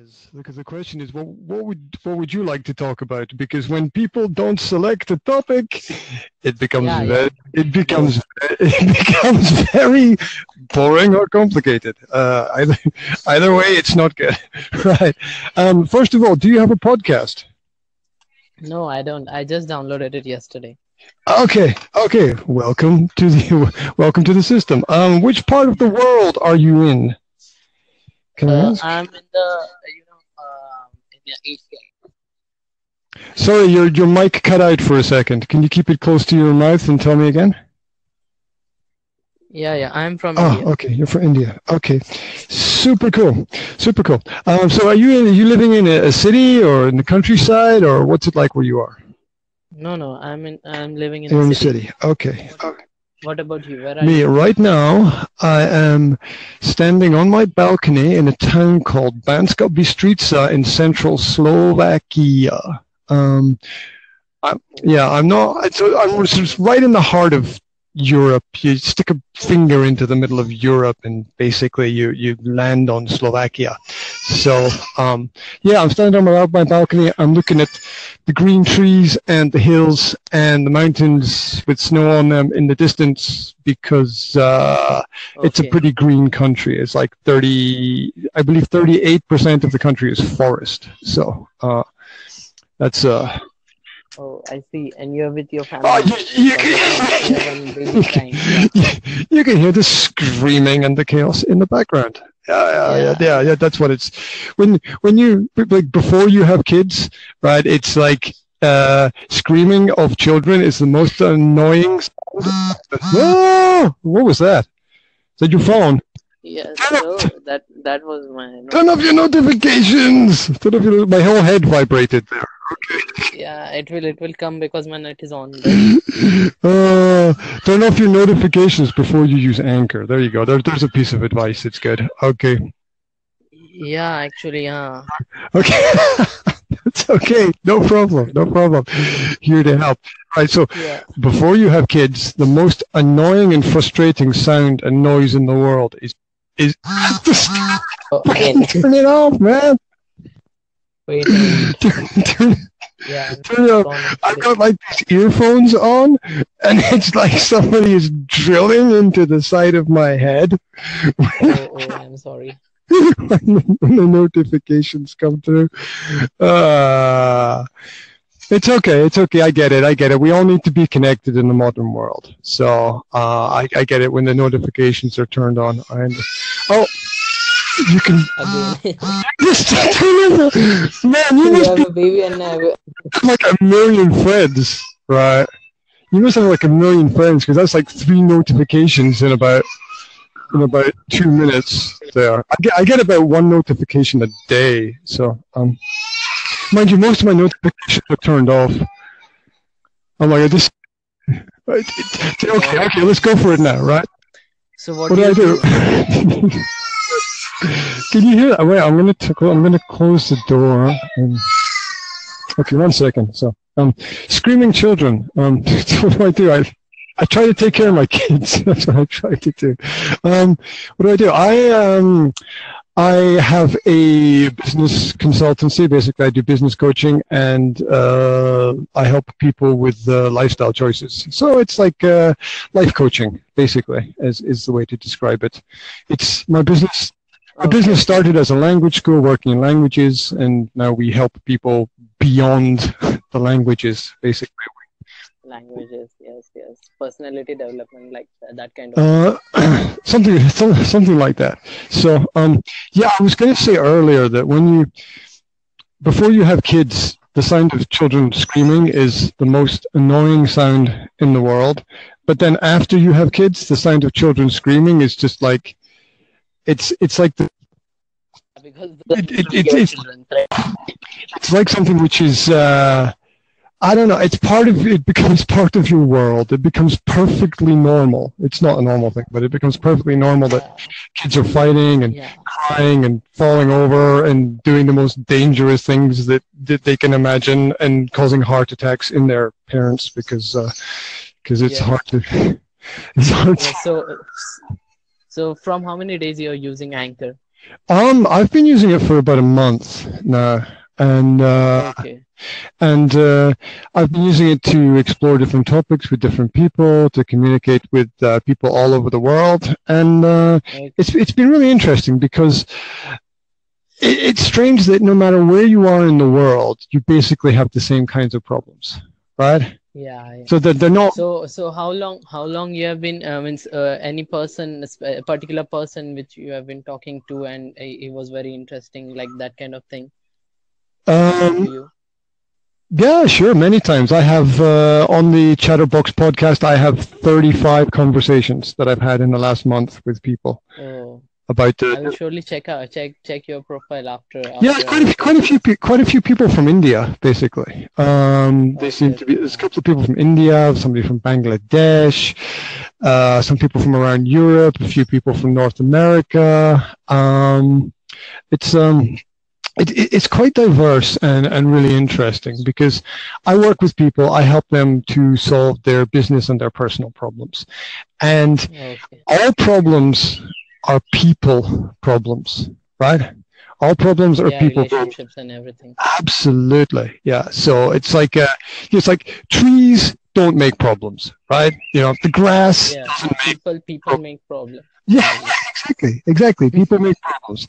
is, because the question is, what would you like to talk about? Because when people don't select a topic, it becomes it becomes very boring or complicated. Either way, it's not good. Right. First of all, do you have a podcast? No, I don't. I just downloaded it yesterday. Okay. Welcome to the system. Which part of the world are you in? Can I ask? I'm in the in the Asia. Sorry, your mic cut out for a second. Can you keep it close to your mouth and tell me again? Yeah. I'm from India. Okay, you're from India. Okay, super cool. So are you living in a city or in the countryside, or what's it like where you are? No. I'm living in You're in the the city. city. Okay. What about you? Where are Me, you? right now, I am standing on my balcony in a town called Banska Bystrica in central Slovakia. I'm just right in the heart of Europe. You stick a finger into the middle of Europe and basically you land on Slovakia. So I'm standing on my balcony. I'm looking at the green trees and the hills and the mountains with snow on them in the distance, because it's a pretty green country. It's like 38% of the country is forest. So that's Oh, I see. And you're with your family. Oh, you can hear the screaming and the chaos in the background. Yeah. That's what it's. When you, like, before you have kids, right? It's like screaming of children is the most annoying. Oh, what was that? Is that your phone? Yes. So that was my. Turn off your notifications. My whole head vibrated there. Okay. Yeah, it will come because my net is on. Turn off your notifications before you use Anchor. There you go. There's a piece of advice. It's good. Okay. Yeah, actually, yeah. Okay. It's okay. No problem. Here to help. All right. So before you have kids, the most annoying and frustrating sound and noise in the world is turn it off, man. Wait. Turn it off. I've got like these earphones on, and it's like somebody is drilling into the side of my head. Oh, I'm sorry. when the notifications come through. It's okay. I get it. We all need to be connected in the modern world. So I get it when the notifications are turned on. You can. Man, you must have a baby and like a million friends, right? You must have like a million friends, because that's like 3 notifications in about 2 minutes. There, I get about 1 notification a day. So mind you, most of my notifications are turned off. I'm like, okay, let's go for it now, right? So what do I do? Can you hear that? Wait, I'm gonna close the door. Okay, 1 second. So, screaming children. What do? I try to take care of my kids. That's what I try to do. What do? I have a business consultancy. Basically, I do business coaching, and I help people with lifestyle choices. So it's like life coaching, basically, is the way to describe it. It's my business. My business started as a language school, working in languages, and now we help people beyond the languages, basically. Languages, yes. Personality development, like that kind of. Something like that. So, I was going to say earlier that before you have kids, the sound of children screaming is the most annoying sound in the world. But then after you have kids, the sound of children screaming is just like. It's like it's like something which is I don't know. It becomes part of your world. It becomes perfectly normal. It's not a normal thing, but it becomes perfectly normal that kids are fighting and crying and falling over and doing the most dangerous things that they can imagine, and causing heart attacks in their parents because it's hard to. It's hard to. So from how many days you're using Anchor? I've been using it for about a month now, and Okay. I've been using it to explore different topics with different people, to communicate with people all over the world, and Okay. it's been really interesting because it's strange that no matter where you are in the world, you basically have the same kinds of problems, right? Yeah. So that they're not. So how long you have been means any person, a particular person which you have been talking to, and he was very interesting, like that kind of thing to Um, you? yeah, sure. Many times I have on the Chatterbox podcast. I have 35 conversations that I've had in the last month with people Oh, about I will surely check your profile after yeah, our podcast. quite a few people from India, basically. They seem Okay. to be. There's a couple of people from India, somebody from Bangladesh, some people from around Europe, a few people from North America. It's it's quite diverse and really interesting because I work with people. I help them to solve their business and their personal problems, and Okay. all problems are people problems, right? All problems are Yeah, people problems. relationships and everything. Absolutely, yeah. So it's like trees don't make problems, right? The grass Yeah, doesn't make people problems. make problems. Yeah, exactly. People make problems,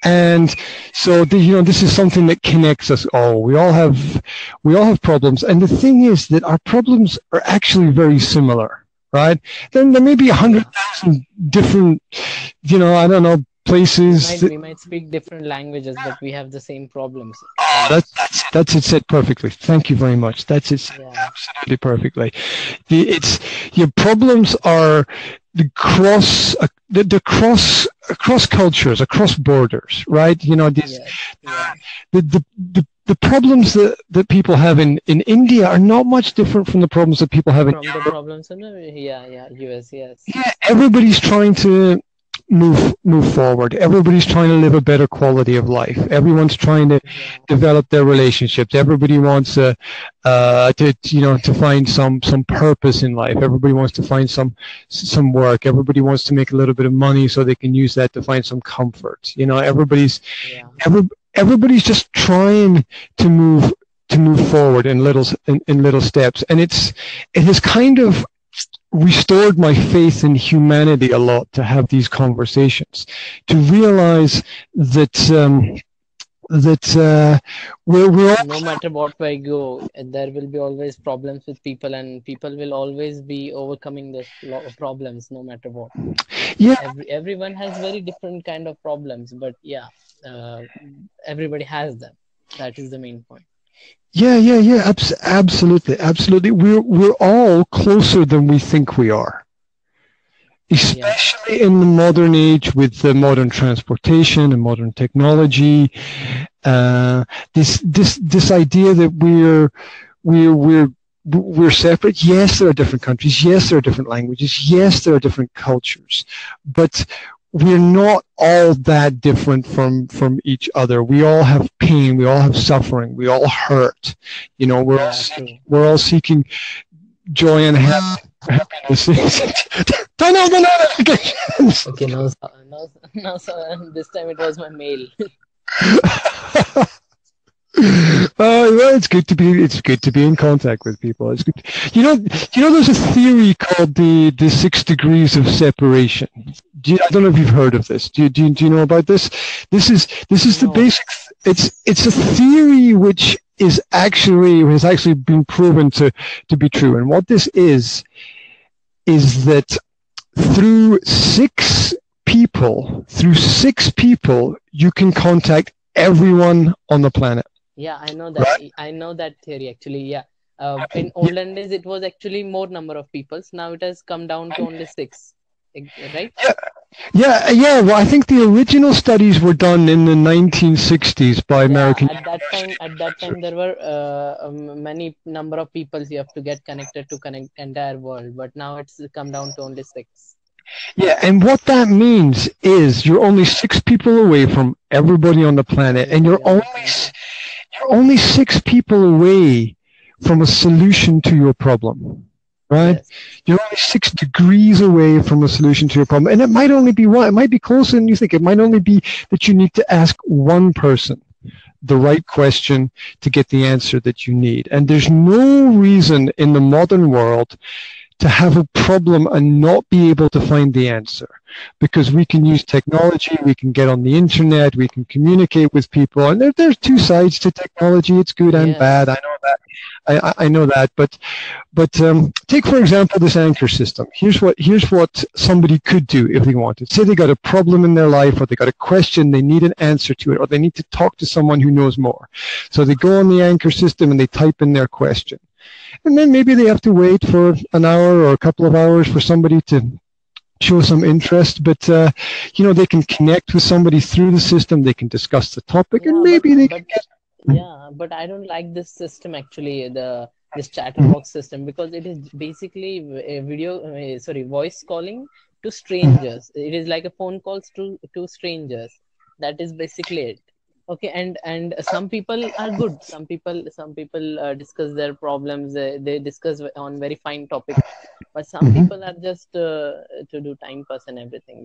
and so this is something that connects us all. We all have problems, and the thing is that our problems are actually very similar, right? Then there may be 100,000 different, I don't know, places. We might speak different languages, but we have the same problems. That's it said perfectly. Thank you very much. That's it said absolutely perfectly. Your problems are the cross cultures, across borders, right? The problems that people have in India are not much different from the problems that people have in Europe. The problems in US, yes. Yeah, everybody's trying to move forward. Everybody's trying to live a better quality of life. Everyone's trying to develop their relationships. Everybody wants to find some purpose in life. Everybody wants to find some work. Everybody wants to make a little bit of money so they can use that to find some comfort. Everybody's just trying to move forward in little steps, and it has kind of restored my faith in humanity a lot to have these conversations, to realize that we're all, no matter what way I go, there will be always problems with people, and people will always be overcoming those problems no matter what. Yeah, everyone has very different kind of problems, but everybody has them. That is the main point. Yeah. Absolutely. We're all closer than we think we are, especially in the modern age with the modern transportation and modern technology. This idea that we're separate. Yes, there are different countries. Yes, there are different languages. Yes, there are different cultures, but we're not all that different from each other. We all have pain. We all have suffering. We all hurt. We're all seeking joy and happiness. Turn on the notifications. Okay, now, this time it was my mail. Well, it's good to be in contact with people. It's good. There's a theory called the 6 degrees of separation. I don't know if you've heard of this. Do you know about this? This is the basic. It's a theory which has actually been proven to be true. And what this is that through six people, you can contact everyone on the planet. Yeah, I know that. Right? I know that theory actually. Yeah. In olden days, it was actually more number of people. Now it has come down to only 6. Right? Yeah. Well, I think the original studies were done in the 1960s by American. At that time, there were many number of people you have to get connected to connect entire world. But now it's come down to only 6. Yeah, and what that means is you're only 6 people away from everybody on the planet, and you're only 6 people away from a solution to your problem, right? Yes. You're only 6 degrees away from a solution to your problem. And it might only be one. It might be closer than you think. It might only be that you need to ask one person the right question to get the answer that you need. And there's no reason in the modern world to have a problem and not be able to find the answer, because we can use technology, we can get on the internet, we can communicate with people, and there's two sides to technology. It's good and bad. I know that. I know that, but take for example this anchor system. Here's what somebody could do if they wanted. Say they got a problem in their life, or they got a question, they need an answer to it, or they need to talk to someone who knows more. So they go on the anchor system and they type in their question. And then maybe they have to wait for an hour or a couple of hours for somebody to show some interest. But, they can connect with somebody through the system. They can discuss the topic, and maybe they can get... Yeah, but I don't like this system actually, this chatterbox system, because it is basically a voice calling to strangers. It is like a phone calls to strangers. That is basically it. Okay, and some people are good. Some people discuss their problems. They discuss on very fine topics. But some people are just to do time pass and everything,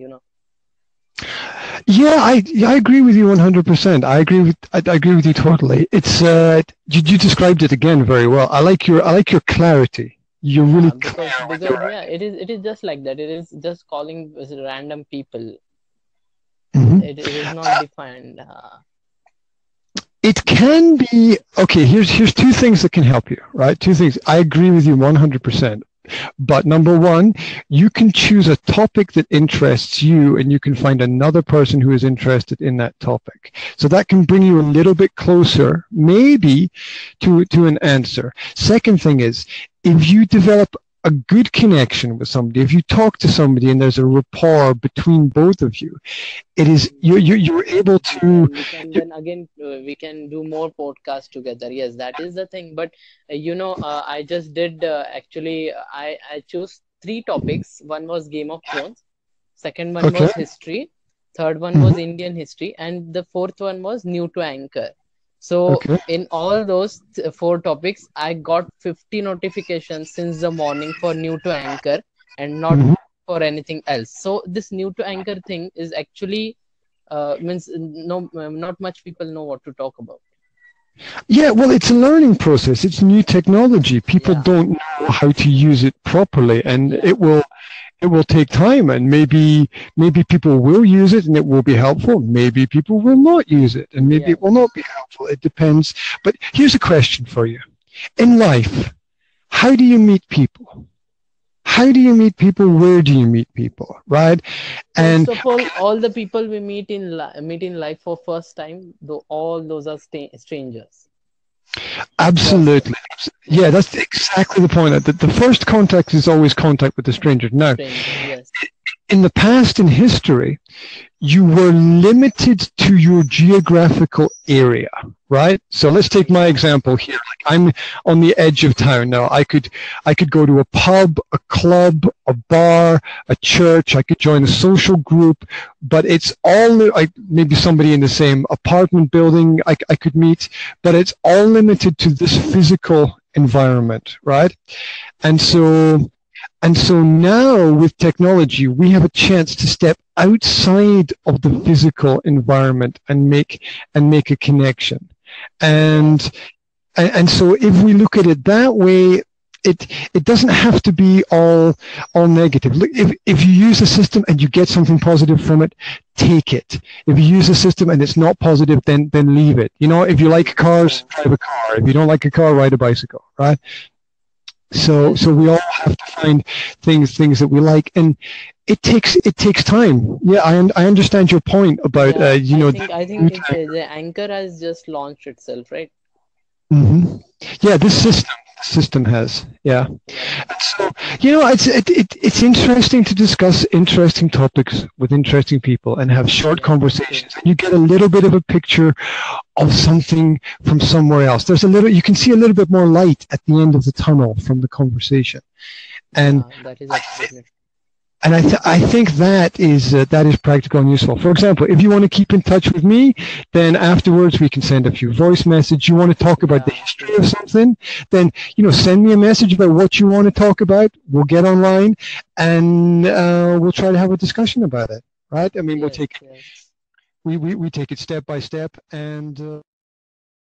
Yeah, I agree with you 100%. I agree with you totally. It's you described it again very well. I like your clarity. You're really clear. Because it is just like that. It is just calling random people. Mm-hmm. It is not defined. It can be, okay, here's two things that can help you, right? Two things. I agree with you 100%. But number one, you can choose a topic that interests you, and you can find another person who is interested in that topic. So that can bring you a little bit closer, maybe, to an answer. Second thing is, if you develop a good connection with somebody, if you talk to somebody and there's a rapport between both of you, it is you're able to. We can do more podcasts together. Yes, that is the thing. But I just did actually. I chose 3 topics. One was Game of Thrones. Second one was history. Third one was Indian history, and the fourth one was new to anchor. So in all those 4 topics, I got 50 notifications since the morning for new to anchor, and not for anything else. So this new to anchor thing is actually means not much people know what to talk about. Yeah, well, it's a learning process. It's new technology. People don't know how to use it properly, and it will take time, and maybe people will use it and it will be helpful. Maybe people will not use it, and maybe it will not be helpful. It depends. But here's a question for you. In life, how do you meet people? How do you meet people? Where do you meet people? Right? And first of all the people we meet in life for first time, all those are strangers. Absolutely. Yeah, that's exactly the point. The first contact is always contact with the stranger. Now, in the past, in history, you were limited to your geographical area, right? So let's take my example here. Like, I'm on the edge of town now. I could go to a pub, a club, a bar, a church. I could join a social group, but it's all maybe somebody in the same apartment building I could meet, but it's all limited to this physical environment, right? And so now with technology, we have a chance to step outside of the physical environment and make a connection. And so if we look at it that way, it doesn't have to be all negative. Look, if you use a system and you get something positive from it, take it. If you use a system and it's not positive, then leave it. If you like cars, drive a car. If you don't like a car, ride a bicycle, right? So we all have to find things that we like, and it takes time. Yeah, I understand your point about I think the anchor has just launched itself, right? Mm-hmm. Yeah, this system has. Yeah. So it's interesting to discuss interesting topics with interesting people and have short conversations, and you get a little bit of a picture of something from somewhere else. You can see a little bit more light at the end of the tunnel from the conversation, and that is absolutely. And I think that is practical and useful. For example, if you want to keep in touch with me, then afterwards we can send a few voice messages. You want to talk about the history of something, then send me a message about what you want to talk about. We'll get online and we'll try to have a discussion about it. Right? I mean, we'll take we take it step by step and.